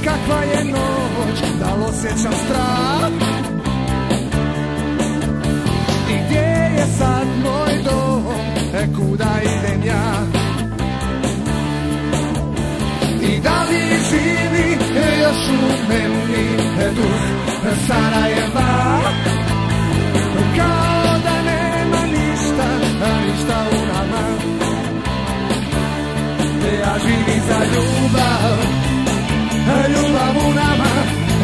kakva je noć, da li osjećam strah? I gdje je sad moj dom, kuda idem ja? I da li živi još u meni duh Sarajeva? Kao da nema ništa, ništa u nama. Ja živim za ljubav, ljubav u nama,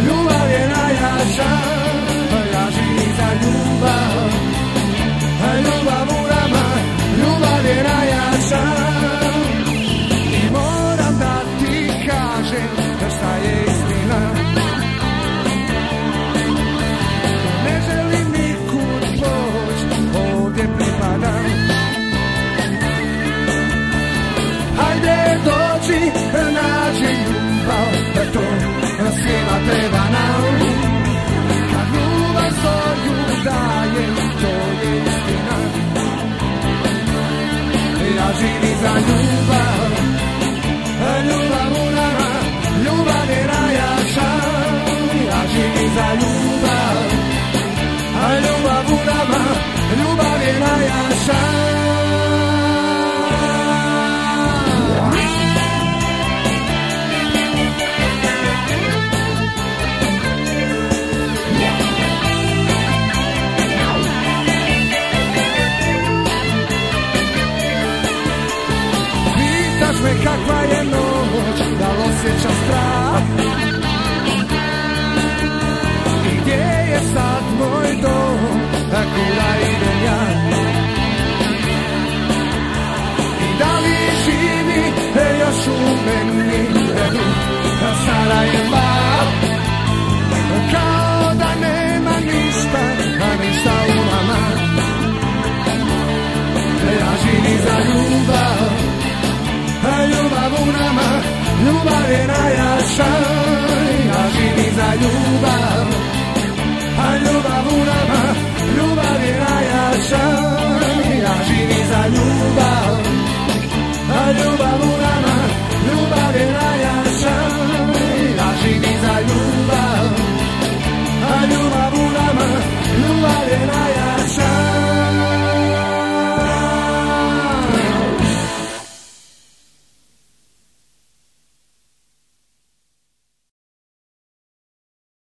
ljubav je najjača. Ja živim za ljubav, ljubav u nama, ljubav je najjača. I moram da ti kažem šta je istina. Ne želim nikud poć, ovdje pripadam. Hajde dođi, nađi ljubav, to svima treba nam. Kad ljubav svoju daje, to je istina. Ja živim za ljubav, ljubav u nama, ljubav je najjača. Ja živim za ljubav, ljubav u nama, ljubav je najjača. Kakva je noć, da li osjećam strah? I gdje je sad moj dom, kuda idem ja? I da li živi još u meni duh Sarajeva? Kao da nema ništa, ništa u nama. Ja živim za ljubav, ljubav u nama, ljubav je najjača. Ja živim za ljubav, ljubav u nama, ljubav je najjača. Ja živim za ljubav, ljubav u nama,